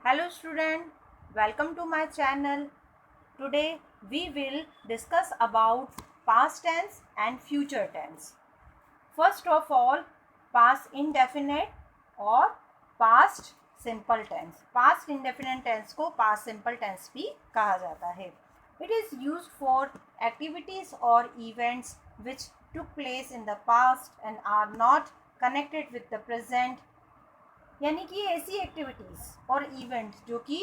Hello student, welcome to my channel. Today we will discuss about past tense and future tense. First of all, past indefinite और past simple tense. Past indefinite tense को past simple tense भी कहा जाता है. It is used for activities or events which took place in the past and are not connected with the present. यानी कि ऐसी activities और इवेंट जो कि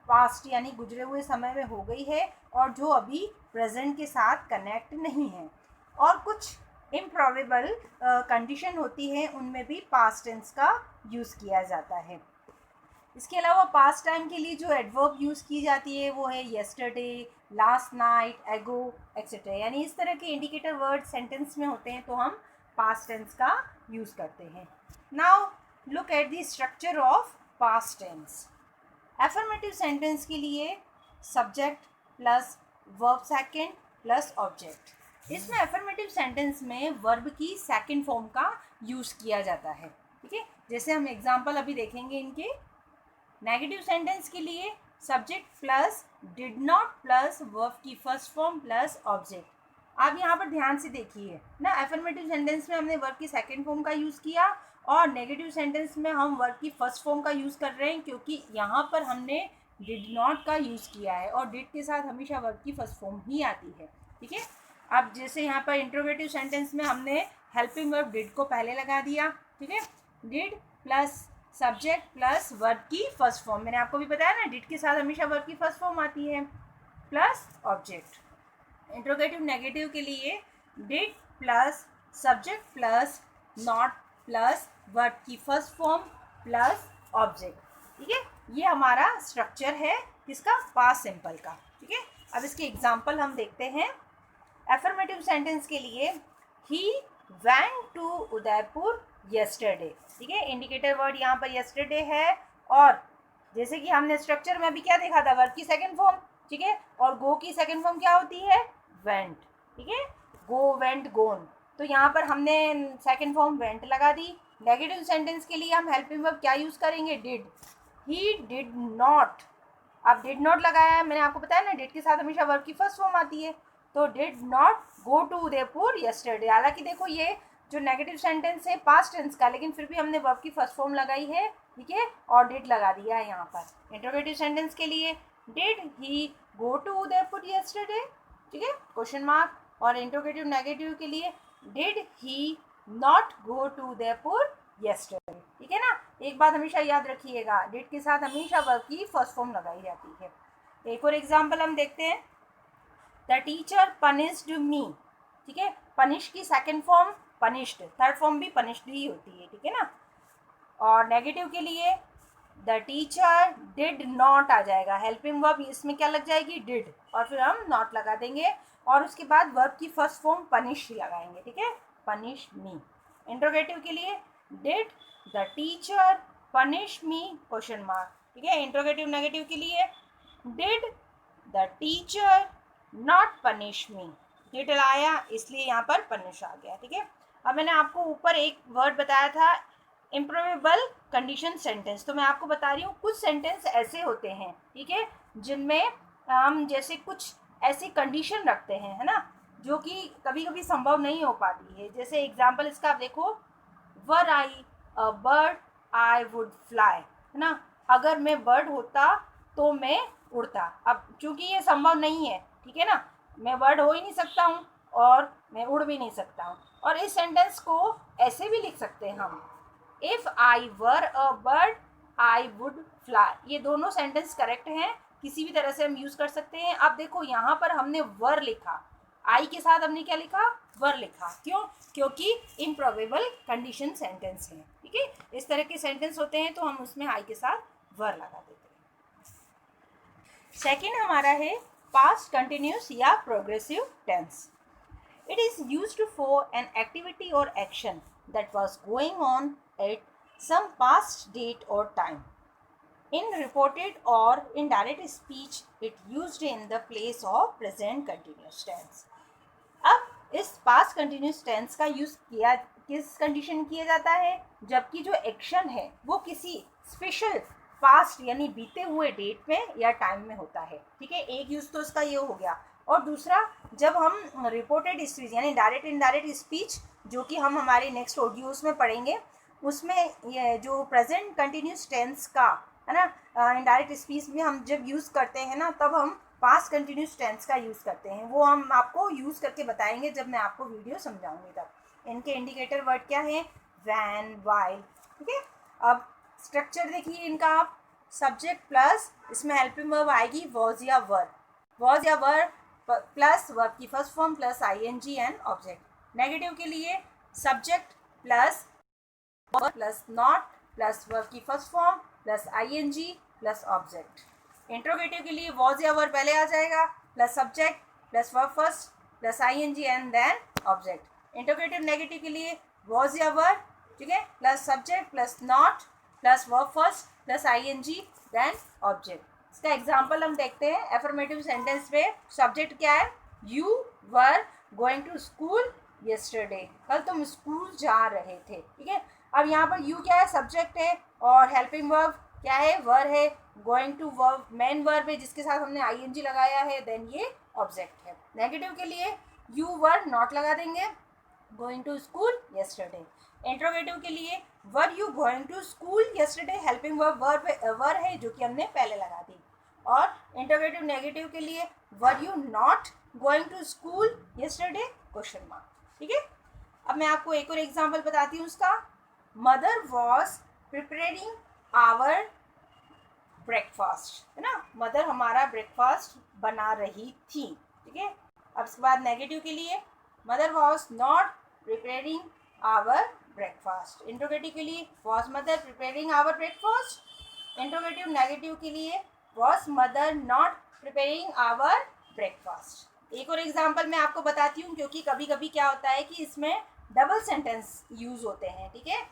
पास्ट यानी गुजरे हुए समय में हो गई है और जो अभी प्रेजेंट के साथ कनेक्ट नहीं है, और कुछ इम्प्रॉबेबल कंडीशन होती है, उनमें भी पास्ट टेंस का यूज़ किया जाता है. इसके अलावा पास्ट टाइम के लिए जो एडवर्ब यूज़ की जाती है वो है येस्टरडे, लास्ट नाइट, एगो एक्सेट्रा. यानी इस तरह के इंडिकेटर वर्ड सेंटेंस में होते हैं तो हम पास्ट टेंस का यूज़ करते हैं. Now look at the structure of past tense. Affirmative sentence के लिए subject plus verb second plus object. इसमें affirmative sentence में verb की second form का use किया जाता है. ठीक है, जैसे हम एग्जाम्पल अभी देखेंगे इनके. नेगेटिव सेंटेंस के लिए subject plus did not plus verb की first form plus object. आप यहाँ पर ध्यान से देखिए ना, एफर्मेटिव सेंटेंस में हमने वर्ब की सेकंड फॉर्म का यूज़ किया और नेगेटिव सेंटेंस में हम वर्ब की फर्स्ट फॉर्म का यूज़ कर रहे हैं, क्योंकि यहाँ पर हमने डिड नॉट का यूज़ किया है और डिड के साथ हमेशा वर्ब की फर्स्ट फॉर्म ही आती है. ठीक है, अब जैसे यहाँ पर इंट्रोगेटिव सेंटेंस में हमने हेल्पिंग वर्ब डिड को पहले लगा दिया. ठीक है, did plus subject plus verb की फर्स्ट फॉर्म. मैंने आपको भी बताया ना, डिड के साथ हमेशा वर्ब की फर्स्ट फॉर्म आती है प्लस ऑब्जेक्ट. इंट्रोगेटिव नेगेटिव के लिए did plus subject plus not plus verb की फर्स्ट फॉर्म प्लस ऑब्जेक्ट. ठीक है, ये हमारा स्ट्रक्चर है किसका, पास्ट सिंपल का. ठीक है, अब इसके एग्जांपल हम देखते हैं. एफर्मेटिव सेंटेंस के लिए he went to Udaipur yesterday. ठीक है, इंडिकेटर वर्ड यहाँ पर येस्टरडे है, और जैसे कि हमने स्ट्रक्चर में अभी क्या देखा था, वर्ब की सेकंड फॉर्म. ठीक है, और गो की सेकंड फॉर्म क्या होती है, वेंट. ठीक है, गो वेंट गोन, तो यहाँ पर हमने सेकंड फॉर्म वेंट लगा दी. नेगेटिव सेंटेंस के लिए हम हेल्पिंग वर्ब क्या यूज़ करेंगे, डिड. He did not. अब डिड नॉट लगाया है, मैंने आपको बताया ना, डिड के साथ हमेशा वर्ब की फर्स्ट फॉर्म आती है, तो did not go to Udaipur yesterday. हालांकि देखो ये जो नेगेटिव सेंटेंस है पास्ट टेंस का, लेकिन फिर भी हमने वर्ब की फर्स्ट फॉर्म लगाई है. ठीक है, और डिड लगा दिया है यहाँ पर. इंट्रोगेटिव सेंटेंस के लिए did he go to Udaipur yesterday. ठीक है, क्वेश्चन मार्क. और इंट्रोगेटिव नेगेटिव के लिए did he not go to Udaipur yesterday. ठीक है ना, एक बात हमेशा याद रखिएगा, डिड के साथ हमेशा वर्ब की फर्स्ट फॉर्म लगाई जाती है. एक और एग्जांपल हम देखते हैं. द टीचर पनिश्ड मी. ठीक है, पनिश की second form punished, third form भी पनिश्ड ही होती है. ठीक है ना, और नेगेटिव के लिए द टीचर डिड नॉट आ जाएगा. हेल्पिंग वर्ब इसमें क्या लग जाएगी, डिड, और फिर हम नॉट लगा देंगे और उसके बाद वर्ब की फर्स्ट फॉर्म पनिश लगाएंगे. ठीक है, पनिश मी. इंट्रोगेटिव के लिए did the teacher punish me question mark. ठीक है, इंट्रोगेटिव नेगेटिव के लिए did the teacher not punish me. Did आया इसलिए यहाँ पर पनिश आ गया. ठीक है, अब मैंने आपको ऊपर एक वर्ड बताया था इम्प्रोबेबल कंडीशन सेंटेंस, तो मैं आपको बता रही हूँ कुछ सेंटेंस ऐसे होते हैं. ठीक है, जिनमें हम जैसे कुछ ऐसी कंडीशन रखते हैं, है ना, जो कि कभी कभी संभव नहीं हो पाती है. जैसे एग्जांपल इसका आप देखो, were I a bird I would fly. है ना, अगर मैं बर्ड होता तो मैं उड़ता. अब चूंकि ये संभव नहीं है, ठीक है ना, मैं बर्ड हो ही नहीं सकता हूँ और मैं उड़ भी नहीं सकता हूँ. और इस सेंटेंस को ऐसे भी लिख सकते हैं हम, if I were a bird I would fly. ये दोनों सेंटेंस करेक्ट हैं, किसी भी तरह से हम यूज़ कर सकते हैं. अब देखो यहाँ पर हमने वर लिखा, आई के साथ हमने क्या लिखा, वर लिखा. क्यों, क्योंकि इम्प्रॉबेबल कंडीशन सेंटेंस है. ठीक है, इस तरह के सेंटेंस होते हैं तो हम उसमें आई के साथ वर लगा देते हैं. सेकेंड हमारा है पास्ट कंटिन्यूस या progressive tense. It is used for an activity or action that was going on at some past date or time. In reported or indirect speech, it used in the place of present continuous tense. अब इस past continuous tense का use किया किस condition किया जाता है, जबकि जो एक्शन है वो किसी स्पेशल पास्ट यानी बीते हुए डेट में या टाइम में होता है, ठीक है। एक यूज़ तो इसका ये हो गया। और दूसरा, जब हम रिपोर्टेड स्पीच यानी डायरेक्ट इनडायरेक्ट स्पीच, जो कि हम हमारे नेक्स्ट ऑडियोज में पढ़ेंगे, उसमें ये जो प्रेजेंट कंटिन्यूस टेंस का है ना, इनडायरेक्ट स्पीच में हम जब यूज़ करते हैं ना, तब हम पास्ट कंटिन्यूस टेंस का यूज़ करते हैं। वो हम आपको यूज़ करके बताएंगे जब मैं आपको वीडियो समझाऊंगी तब। इनके इंडिकेटर वर्ड क्या है? वैन, वाइल, ठीक है। अब स्ट्रक्चर देखिए इनका आप, सब्जेक्ट प्लस इसमें हेल्पिंग वर्ब आएगी वॉज या वर, वॉज या वर प्लस वर्ब की first form plus ING and object. Negative के लिए subject plus verb plus not plus verb की first form plus ING plus object. Interrogative के लिए वॉज या वर पहले आ जाएगा plus subject plus verb first plus ING and then object. Interrogative negative के लिए वॉज या वर, ठीक है, plus subject plus not plus verb first plus ING then object. इसका एग्जांपल हम देखते हैं। एफर्मेटिव सेंटेंस में सब्जेक्ट क्या है? You were going to school yesterday, कल तुम स्कूल जा रहे थे, ठीक है। अब यहाँ पर यू क्या है? सब्जेक्ट है, और हेल्पिंग वर्ब क्या है? वर है। Going to verb main verb है जिसके साथ हमने आईएनजी लगाया है, देन ये ऑब्जेक्ट है। नेगेटिव के लिए यू वर नॉट लगा देंगे, going to school yesterday. Interrogative के लिए were you going to school yesterday, helping verb were है जो कि हमने पहले लगा दी। और इंट्रोगेटिव नेगेटिव के लिए were you not going to school yesterday, question mark, ठीक है। अब मैं आपको एक और एग्जांपल बताती हूँ उसका। Mother was preparing our breakfast, है ना, मदर हमारा ब्रेकफास्ट बना रही थी, ठीक है। अब इसके बाद नेगेटिव के लिए mother was not preparing our breakfast. Interrogative के लिए was mother preparing our breakfast. Interrogative negative के लिए was mother not preparing our breakfast. एक और एग्जांपल मैं आपको बताती हूँ, क्योंकि कभी कभी क्या होता है कि इसमें डबल सेंटेंस यूज होते हैं, ठीक है।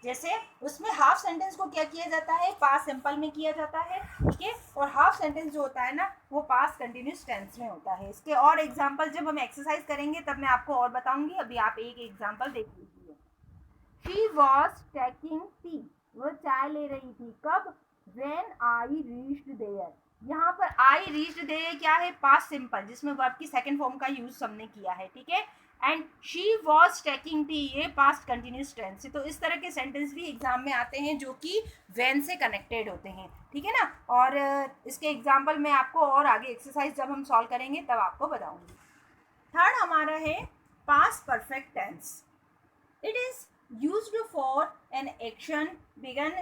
जैसे उसमें हाफ सेंटेंस को क्या किया जाता है? पास्ट सिंपल में किया जाता है, ठीक है। और हाफ सेंटेंस जो होता है ना, वो पास्ट कंटिन्यूस टेंस में होता है। इसके और एग्जांपल जब हम एक्सरसाइज करेंगे तब मैं आपको और बताऊंगी। अभी आप एक एग्जांपल देख लीजिए। शी वॉज टेकिंग टी, वो चाय ले रही थी, कब? When I reached there. यहाँ पर आई रीच्ड देयर क्या है? पास्ट सिंपल, जिसमें वर्ब की सेकंड फॉर्म का यूज हमने किया है, ठीक है। And she was taking tea, ये पास्ट कंटिन्यूस टेंस है। तो इस तरह के सेंटेंस भी एग्जाम में आते हैं जो कि व्हेन से कनेक्टेड होते हैं, ठीक है ना। और इसके एग्जाम्पल मैं आपको और आगे एक्सरसाइज जब हम सॉल्व करेंगे तब आपको बताऊंगी। थर्ड हमारा है past perfect tense. It is used for an action begun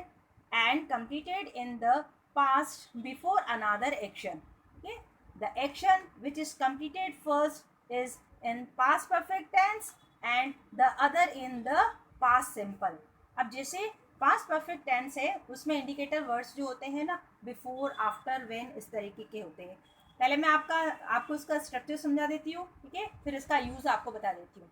and completed in the past before another action, okay. The action which is completed first is in past perfect tense and the other in the past simple. अब जैसे past perfect tense है, उसमें indicator words जो होते हैं ना, before, after, when, इस तरीके के होते हैं। पहले मैं आपको इसका स्ट्रक्चर समझा देती हूँ, ठीक है, फिर इसका यूज आपको बता देती हूँ।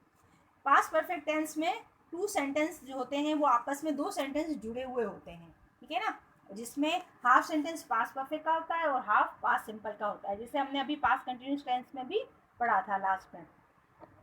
पास्ट परफेक्ट टेंस में टू सेंटेंस जो होते हैं वो आपस में दो सेंटेंस जुड़े हुए होते हैं, ठीक है ना, जिसमें हाफ सेंटेंस पास्ट परफेक्ट का होता है और हाफ पास्ट सिंपल का होता है, जैसे हमने अभी पास्ट कंटिन्यूस टेंस में भी पढ़ा था लास्ट में।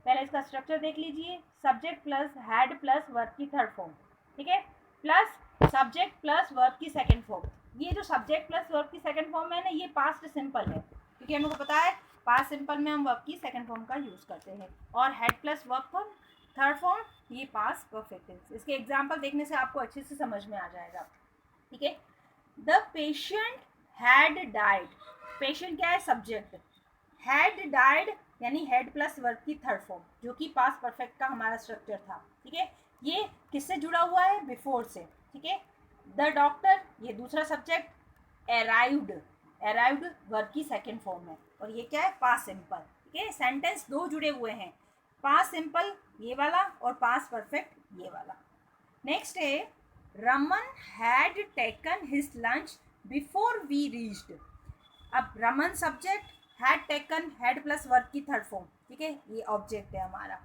पहले इसका स्ट्रक्चर देख लीजिए। Subject plus had plus verb की थर्ड फॉर्म, ठीक है, प्लस सब्जेक्ट प्लस वर्ब की सेकंड फॉर्म। ये जो सब्जेक्ट प्लस वर्ब की सेकंड फॉर्म है ना, ये पास्ट सिंपल है, क्योंकि हमको पता है पास्ट सिंपल में हम वर्ब की सेकंड फॉर्म का यूज करते हैं। और had plus verb form third form, ये पास्ट परफेक्ट टेंस। इसके एग्जांपल देखने से आपको अच्छे से समझ में आ जाएगा, ठीक है। The patient had died, patient क्या है? सब्जेक्ट। हैड डाइड यानी हैड प्लस वर्ब की थर्ड फॉर्म, जो कि पास्ट परफेक्ट का हमारा स्ट्रक्चर था, ठीक है। ये किससे जुड़ा हुआ है? बिफोर से, ठीक है। द डॉक्टर, ये दूसरा सब्जेक्ट। अराइव्ड, अराइव्ड वर्ब की सेकंड फॉर्म है, और ये क्या है? पास्ट सिंपल, ठीक है। सेंटेंस दो जुड़े हुए हैं, पास्ट सिंपल ये वाला और पास्ट परफेक्ट ये वाला। नेक्स्ट है Raman had taken his lunch before we reached. अब Raman subject, had taken had plus verb की थर्ड फॉर्म, ठीक है, ये ऑब्जेक्ट है हमारा।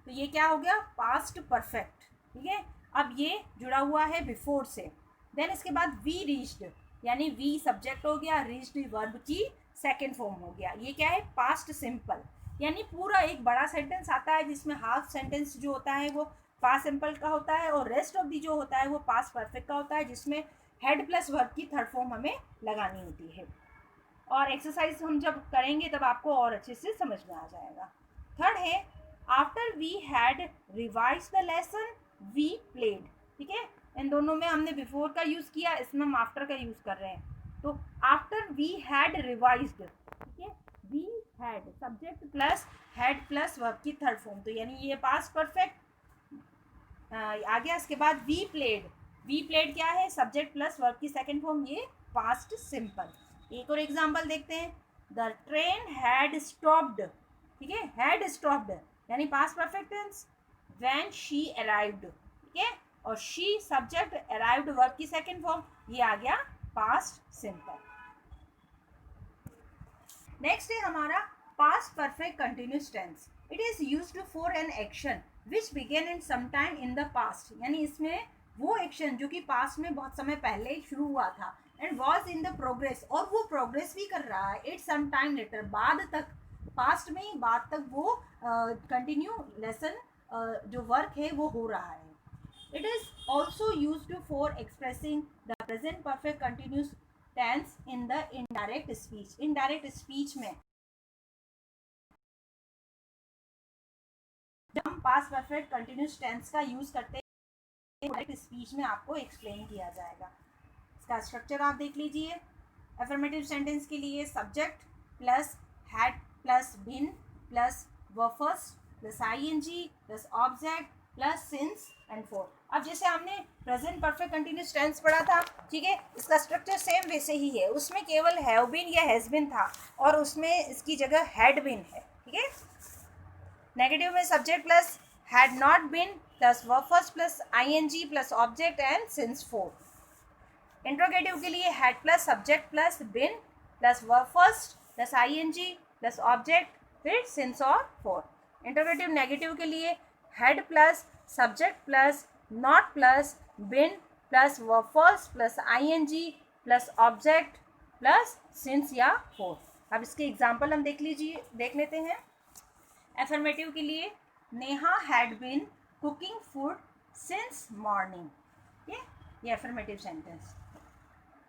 तो ये क्या हो गया? पास्ट परफेक्ट, ठीक है। अब ये जुड़ा हुआ है बिफोर से। देन इसके बाद वी रीच्ड, यानी वी सब्जेक्ट हो गया, रीच्ड वर्ब की सेकेंड फॉर्म हो गया। ये क्या है? पास्ट सिंपल, यानी पूरा एक बड़ा सेंटेंस आता है जिसमें हाफ सेंटेंस जो होता है वो पास्ट सिंपल का होता है और रेस्ट ऑफ दी जो होता है वो पास्ट परफेक्ट का होता है, जिसमें हेड प्लस वर्ब की थर्ड फॉर्म हमें लगानी होती है। और एक्सरसाइज हम जब करेंगे तब आपको और अच्छे से समझ में आ जाएगा। थर्ड है after we had revise the lesson we played. ठीक है, इन दोनों में हमने बिफोर का यूज़ किया, इसमें हम आफ्टर का यूज़ कर रहे हैं। तो आफ्टर वी हैड रिवाइज्ड, ठीक है, we had subject plus had plus verb की थर्ड फॉर्म, तो यानी ये पास्ट परफेक्ट आ गया। इसके बाद वी प्लेड, वी प्लेड क्या है, सब्जेक्ट प्लस वर्ब की सेकंड फॉर्म, ये पास्ट सिंपल। एक और एग्जांपल देखते हैं, द ट्रेन हैड स्टॉप्ड, ठीक है, हैड स्टॉप्ड यानी past perfect tense, when she arrived, ठीक है, और शी सब्जेक्ट, अराइव्ड वर्ब की सेकंड फॉर्म, ये आ गया पास्ट सिंपल। नेक्स्ट है हमारा past perfect continuous tense. It is used for an action which began in some time in the past, यानी इसमें वो एक्शन जो कि पास्ट में बहुत समय पहले शुरू हुआ था, and was in the progress, और वो प्रोग्रेस भी कर रहा है, इट सम टाइम लेटर, बाद तक, पास्ट में बाद तक वो कंटिन्यू लेसन जो वर्क है वो हो रहा है। It is also used for expressing the present perfect continuous tense in the indirect speech. Indirect speech में जब हम पास्ट परफेक्ट कंटिन्यूस टेंस का यूज करते हैं, डायरेक्ट स्पीच में आपको एक्सप्लेन किया जाएगा। इसका स्ट्रक्चर आप देख लीजिए। अफर्मेटिव सेंटेंस के लिए subject plus had plus been plus verb first plus ING plus object plus since and for. अब जैसे हमने प्रेजेंट परफेक्ट कंटिन्यूस टेंस पढ़ा था, ठीक है, इसका स्ट्रक्चर सेम वैसे ही है, उसमें केवल हैव बीन या हैज बीन था और उसमें इसकी जगह हैड बीन है। ठीक है, नेगेटिव में subject plus had not been plus verb first plus ING plus object and since for. Interrogative के लिए had plus subject plus been plus verb first plus ING plus object फिर since और for. Interrogative negative के लिए had plus subject plus not plus been plus verb first plus ING plus object plus since या for. अब इसके example हम देख लेते हैं। एफर्मेटिव के लिए Neha had been cooking food since morning, ये एफर्मेटिव सेंटेंस।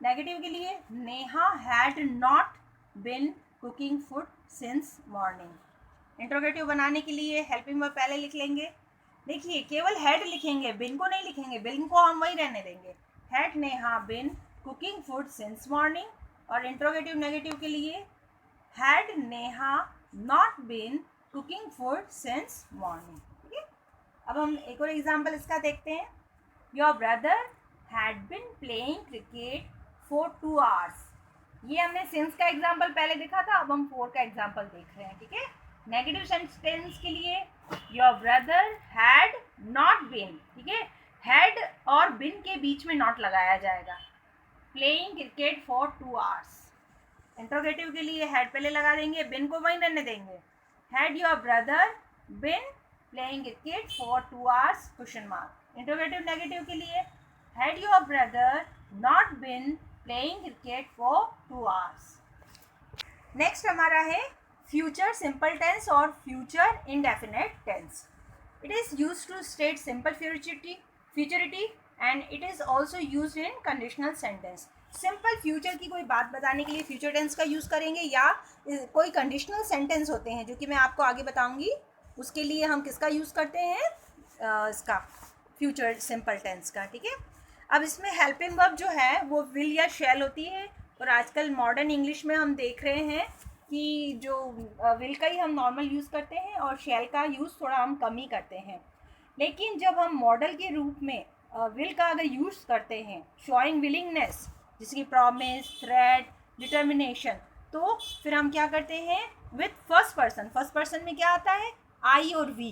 नेगेटिव के लिए Neha had not been cooking food since morning. Interrogative बनाने के लिए हेल्पिंग वर्ब पहले लिख लेंगे। देखिए केवल हैड लिखेंगे, बिन को नहीं लिखेंगे, बिन को हम वही रहने देंगे। Had Neha been cooking food since morning. और इंट्रोगेटिव नेगेटिव के लिए had Neha not been cooking food since morning. ठीक है, अब हम एक और एग्जाम्पल इसका देखते हैं। Your brother had been playing cricket for 2 hours। ये हमने सिंस का एग्जाम्पल पहले देखा था, अब हम फॉर का एग्जाम्पल देख रहे हैं। ठीक है, नेगेटिव सेंटेंस के लिए योर ब्रदर हैड नॉट बिन, ठीक है, हैड और बिन के बीच में नॉट लगाया जाएगा, playing cricket for 2 hours। Interrogative के लिए हैड पहले लगा देंगे, बिन को वहीं रहने देंगे। Had your brother been playing cricket for 2 hours question mark. Interrogative negative के लिए had your brother not been playing cricket for 2 hours। Next हमारा है फ्यूचर सिंपल टेंस और future indefinite tense. It is used to state simple futurity and it is also used in conditional sentence. Simple future की कोई बात बताने के लिए future tense का यूज़ करेंगे, या कोई कंडीशनल सेंटेंस होते हैं जो कि मैं आपको आगे बताऊंगी, उसके लिए हम किसका यूज़ करते हैं, इसका फ्यूचर सिंपल टेंस का। ठीक है, अब इसमें हेल्पिंग वर्ब जो है वो विल या शैल होती है, और आजकल मॉडर्न इंग्लिश में हम देख रहे हैं कि जो विल का ही हम नॉर्मल यूज़ करते हैं और शैल का यूज़ थोड़ा हम कम ही करते हैं। लेकिन जब हम मॉडल के रूप में विल का अगर यूज़ करते हैं, शोइंग विलिंगनेस, जैसे कि प्रॉमिस, थ्रेट, डिटर्मिनेशन, तो फिर हम क्या करते हैं with first person. First person में क्या आता है, आई और वी,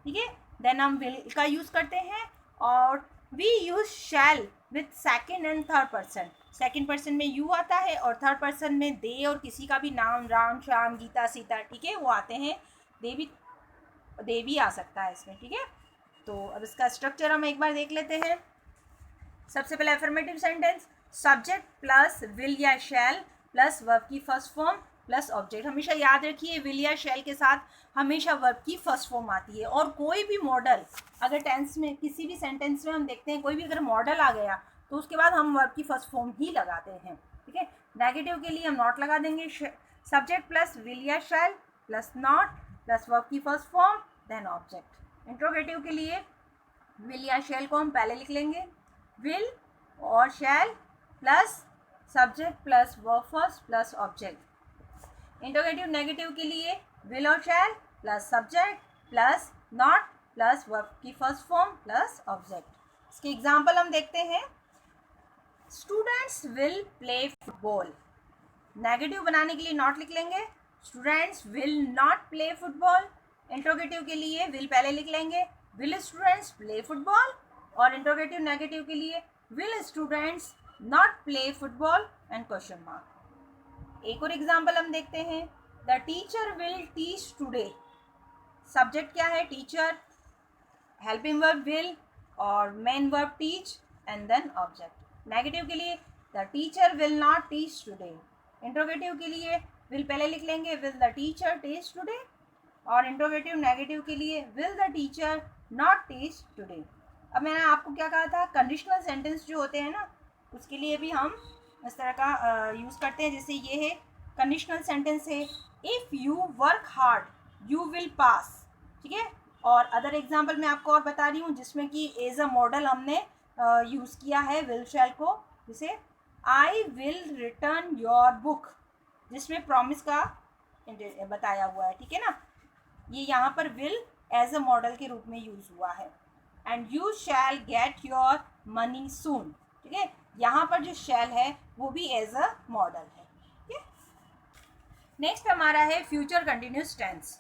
ठीक है, देन हम विल का यूज़ करते हैं। और we use shall with second and third person. Second person में यू आता है और थर्ड पर्सन में दे और किसी का भी नाम, राम, श्याम, गीता, सीता, ठीक है, वो आते हैं। दे भी आ सकता है इसमें। ठीक है, तो अब इसका स्ट्रक्चर हम एक बार देख लेते हैं। सबसे पहले affirmative sentence, subject plus will या शैल प्लस वर्ब की फर्स्ट फॉर्म प्लस ऑब्जेक्ट। हमेशा याद रखिए विल या शैल के साथ हमेशा वर्ब की फर्स्ट फॉर्म आती है। और कोई भी मॉडल अगर टेंस में किसी भी सेंटेंस में हम देखते हैं, कोई भी अगर मॉडल आ गया तो उसके बाद हम वर्ब की फर्स्ट फॉर्म ही लगाते हैं, ठीक है। नेगेटिव के लिए हम नॉट लगा देंगे, सब्जेक्ट प्लस विल या shall plus not plus verb की first form then object. Interrogative के लिए विल या शैल को हम पहले लिख लेंगे, विल और shall plus subject plus verb first plus object. Interrogative negative के लिए विल और shall plus subject plus not plus verb की फर्स्ट फॉर्म प्लस ऑब्जेक्ट। इसके एग्जाम्पल हम देखते हैं। Students will play football, negative बनाने के लिए नॉट लिख लेंगे, students will not play football. Interrogative के लिए विल पहले लिख लेंगे, विल स्टूडेंट्स प्ले फुटबॉल, और इंट्रोगेटिव नेगेटिव के लिए will students not play football and question mark. एक और एग्जाम्पल हम देखते हैं। The teacher will teach today, subject क्या है टीचर, हेल्पिंग वर्ब विल और main verb teach and then object. Negative के लिए the teacher will not teach today. Interrogative के लिए विल पहले लिख लेंगे, will the teacher teach today, और इंट्रोगेटिव नेगेटिव के लिए will the teacher not teach today. अब मैंने आपको क्या कहा था, कंडीशनल सेंटेंस जो होते हैं ना, उसके लिए भी हम इस तरह का यूज़ करते हैं। जैसे ये है कंडीशनल सेंटेंस है, if you work hard you will pass, ठीक है। और अदर एग्जाम्पल मैं आपको और बता रही हूँ जिसमें कि एज अ मॉडल हमने यूज़ किया है विल शैल को, जैसे I will return your book, जिसमें प्रॉमिस का बताया हुआ है, ठीक है ना। ये यहाँ पर विल एज अ मॉडल के रूप में यूज़ हुआ है। And you shall get your money soon, ठीक है। यहाँ पर जो शैल है वो भी एज अ मॉडल है, ठीक है। नेक्स्ट हमारा है future continuous tense.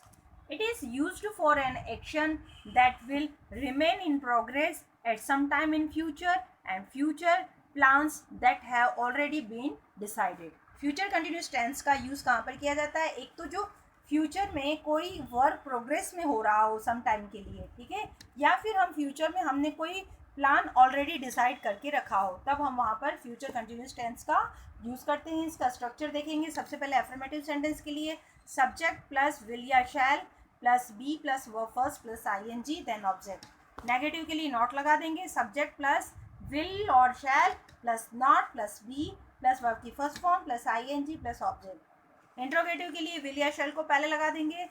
It is used for an action that will remain in progress at some time in future and future plans that have already been decided. Future continuous tense का use कहाँ पर किया जाता है, एक तो जो future में कोई वर्क प्रोग्रेस में हो रहा हो सम टाइम के लिए, ठीक है, या फिर हम फ्यूचर में हमने कोई प्लान ऑलरेडी डिसाइड करके रखा हो, तब हम वहाँ पर फ्यूचर कंटिन्यूस टेंस का यूज़ करते हैं। इसका स्ट्रक्चर देखेंगे। सबसे पहले एफर्मेटिव सेंटेंस के लिए सब्जेक्ट प्लस विल या shall plus be plus verb first plus ING then object. Negative के लिए नॉट लगा देंगे, सब्जेक्ट प्लस विल और shall plus not plus be plus verb की first form plus ING plus object. Interrogative के लिए will या शैल को पहले लगा देंगे,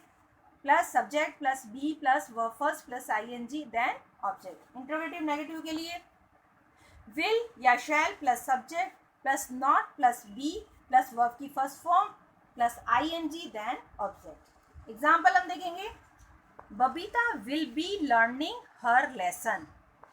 plus subject plus be plus verb first plus ING then object. Interrogative negative के लिए विल या shall plus subject plus not plus be plus verb की first form plus ING then object. Example हम देखेंगे। Babita will be learning her lesson,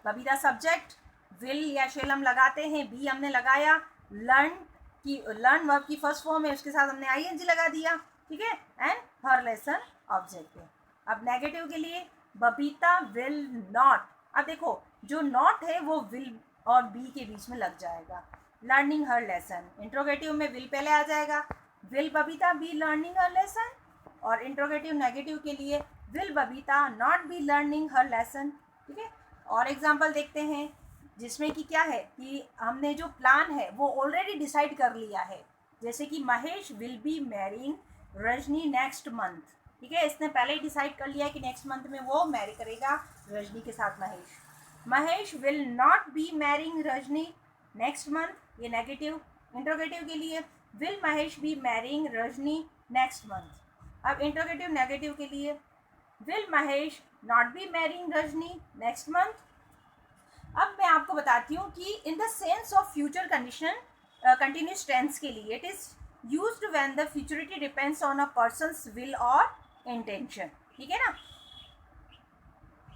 Babita subject, will या shall हम लगाते हैं, बी हमने लगाया, लर्न वर्ब की फर्स्ट फॉर्म है, उसके साथ हमने आईएनजी लगा दिया, ठीक है, एंड हर लेसन ऑब्जेक्ट है। अब नेगेटिव के लिए बबीता विल नॉट, अब देखो जो नॉट है वो विल और बी के बीच में लग जाएगा, लर्निंग हर लेसन। इंट्रोगेटिव में विल पहले आ जाएगा, will Babita B learning her lesson, और इंट्रोगेटिव नेगेटिव के लिए will Babita not be learning her lesson, ठीक है। और एग्जांपल देखते हैं जिसमें कि क्या है कि हमने जो प्लान है वो ऑलरेडी डिसाइड कर लिया है। जैसे कि Mahesh will be marrying Rajni next month, ठीक है, इसने पहले ही डिसाइड कर लिया है कि नेक्स्ट मंथ में वो मैरी करेगा रजनी के साथ Mahesh. Mahesh will not be marrying Rajni next month, ये नेगेटिव। इंट्रोगेटिव के लिए will Mahesh be marrying Rajni next month. अब इंट्रोगेटिव नेगेटिव के लिए will Mahesh not be marrying Rajni next month. अब मैं आपको बताती हूँ कि in the sense of future condition continuous tense के लिए it is used when the futurity depends on a person's will और इंटेंशन, ठीक है ना।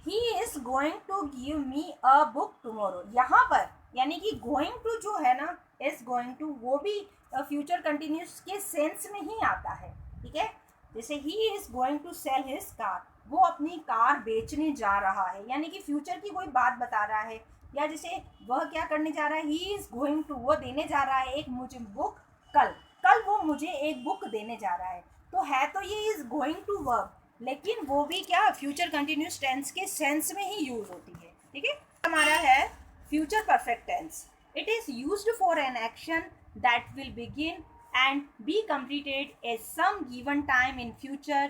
ही is going to give me a book tomorrow, यहाँ पर यानी कि गोइंग टू जो है ना, इज गोइंग टू, वो भी फ्यूचर कंटिन्यूस के सेंस में ही आता है, ठीक है। जैसे he is going to sell his car, वो अपनी कार बेचने जा रहा है, यानी कि फ्यूचर की कोई बात बता रहा है। या जैसे वह क्या करने जा रहा है, ही इज गोइंग टू, वो देने जा रहा है एक मुझे बुक, कल वो मुझे एक बुक देने जा रहा है। तो है तो ये इज गोइंग टू वर्ब, लेकिन वो भी क्या फ्यूचर कंटिन्यूस टेंस के सेंस में ही यूज होती है, ठीक है। हमारा है future perfect tense. It is used for an action that will begin and be completed at some given time in future,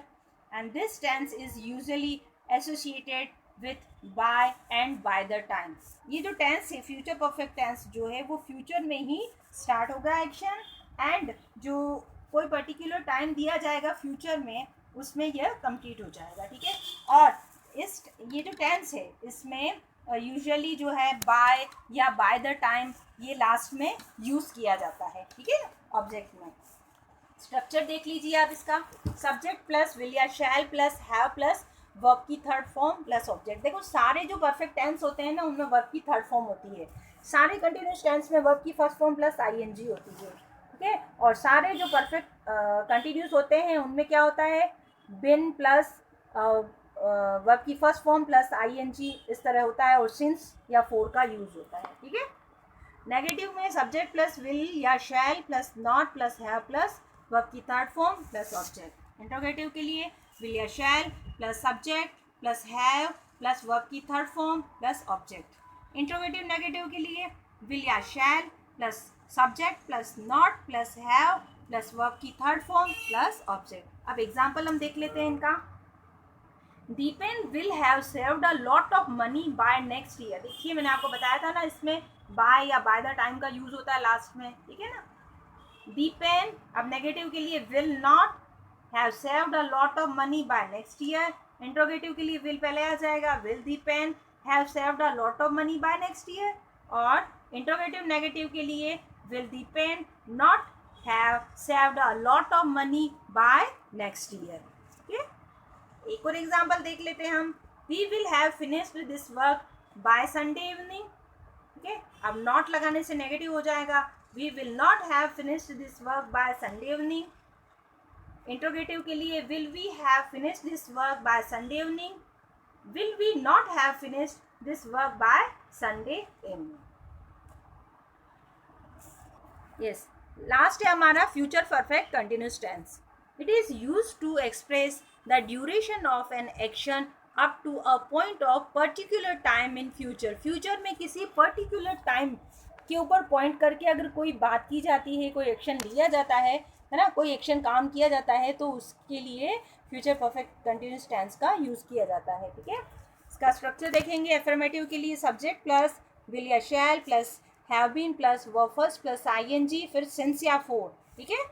and this tense is usually associated with by and by the time. ये जो tense है future perfect tense जो है वो future में ही start होगा action, and जो कोई पर्टिकुलर टाइम दिया जाएगा फ्यूचर में उसमें यह कंप्लीट हो जाएगा, ठीक है। और इस ये जो टेंस है इसमें यूजुअली जो है बाय या बाय द टाइम ये लास्ट में यूज़ किया जाता है, ठीक है, ऑब्जेक्ट में। स्ट्रक्चर देख लीजिए आप इसका, सब्जेक्ट प्लस विल या shall plus have plus verb की थर्ड फॉर्म प्लस ऑब्जेक्ट। देखो सारे जो परफेक्ट टेंस होते हैं ना उनमें वर्ब की थर्ड फॉर्म होती है, सारे कंटिन्यूस टेंस में वर्ब की फर्स्ट फॉर्म प्लस आईएनजी होती है, ठीक है। और सारे जो परफेक्ट कंटिन्यूस होते हैं उनमें क्या होता है, बिन प्लस वर्ब की फर्स्ट फॉर्म प्लस आईएनजी इस तरह होता है, और सिंस या फोर का यूज होता है, ठीक है। नेगेटिव में सब्जेक्ट प्लस विल या shall plus not plus have plus verb की third form plus object. Interrogative के लिए विल या shall plus subject plus have plus verb की third form plus object. Interrogative negative के लिए विल या shall plus subject plus not plus have plus verb की third form plus object. अब example हम देख लेते हैं इनका। Deepen will have saved a lot of money by next year. देखिए मैंने आपको बताया था ना इसमें बाय या बाय द टाइम का यूज होता है लास्ट में, ठीक है ना। दीपेन, अब नेगेटिव के लिए will not have saved a lot of money by next year. Interrogative के लिए विल पहले आ जाएगा, will Dipen have saved a lot of money by next year. और इंट्रोगेटिव नेगेटिव के लिए will Dipen not have saved a lot of money by next year, ठीक है। एक और एग्जाम्पल देख लेते हैं हम। We will have finished this work by Sunday evening, ठीक है। अब नॉट लगाने से नेगेटिव हो जाएगा, we will not have finished this work by Sunday evening. Interrogative के लिए will we have finished this work by Sunday evening, will we not have finished this work by Sunday evening. Yes, last है हमारा future perfect continuous tense. It is used to express the duration of an action up to a point of particular time in future। Future में किसी particular time के ऊपर point करके अगर कोई बात की जाती है, कोई एक्शन लिया जाता है ना, कोई एक्शन काम किया जाता है तो उसके लिए फ्यूचर परफेक्ट कंटिन्यूस टेंस का यूज़ किया जाता है, ठीक है। इसका स्ट्रक्चर देखेंगे। अफर्मेटिव के लिए सब्जेक्ट प्लस विल या shall plus have been plus verb first plus ING फिर सिंस या फोर, ठीक है।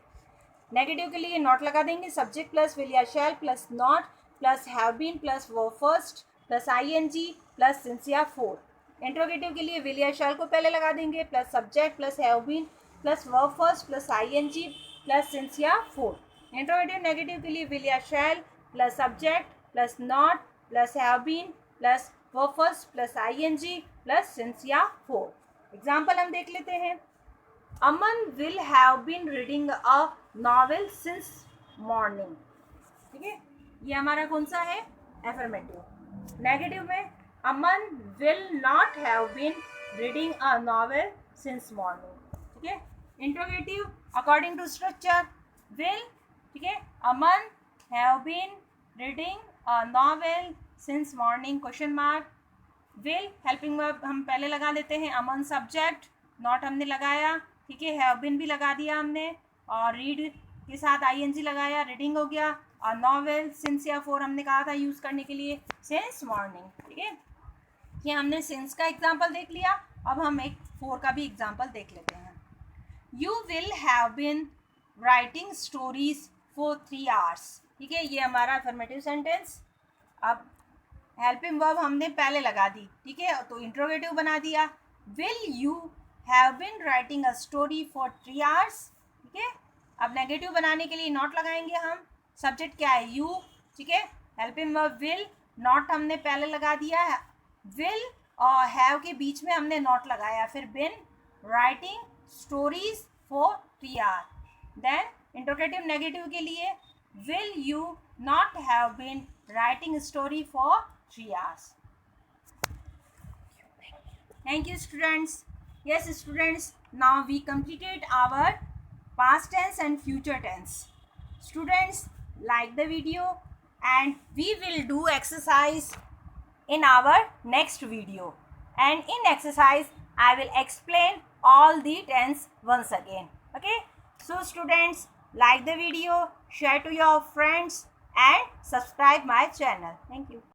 नेगेटिव के लिए नॉट लगा देंगे, सब्जेक्ट प्लस विल या shall plus not plus have been plus verb first plus ING plus since या फोर। इंट्रोगेटिव के लिए विल या शैल को पहले लगा देंगे plus subject plus have been plus verb first plus ING plus since या फोर। इंट्रोगेटिव नेगेटिव के लिए विल या shall plus subject plus not plus have been plus verb first plus ING plus since या for. Example हम देख लेते हैं। Aman will have been reading a novel since morning, ठीक है। ये हमारा कौन सा है, एफर्मेटिव। नेगेटिव में Aman will not have been reading a novel since morning, ठीक है। Interrogative according to structure will, ठीक है, Aman have been reading a novel since morning question mark. Will helping verb हम पहले लगा लेते हैं, अमन सब्जेक्ट, नॉट हमने लगाया, ठीक है, हैव बीन भी लगा दिया हमने, और रीड के साथ आईएनजी लगाया, रीडिंग हो गया। और नॉवेल सिंस या फोर हमने कहा था यूज़ करने के लिए सिंस मॉर्निंग, ठीक है। ये हमने सिंस का एग्जांपल देख लिया, अब हम एक फोर का भी एग्जांपल देख लेते हैं। You will have been writing stories for 3 hours, ठीक है, ये हमारा अफर्मेटिव सेंटेंस। अब हेल्पिंग वर्ब हमने पहले लगा दी, ठीक है, तो इंट्रोगेटिव बना दिया। Will you have been writing a story for 3 hours, ठीक है। अब नेगेटिव बनाने के लिए नॉट लगाएंगे हम, सब्जेक्ट क्या है, यू, ठीक है, हेल्पिंग वर्ब विल, नॉट हमने पहले लगा दिया, विल और हैव के बीच में हमने नॉट लगाया, फिर been writing stories for 3 hours। Then interrogative negative के लिए will you not have been writing story for 3 hours। Thank you students. Yes students, now we completed our past tense and future tense. Students, like the video and we will do exercise in our next video, and in exercise I will explain all the tense once again. Okay, so students, like the video, share to your friends and subscribe my channel. Thank you.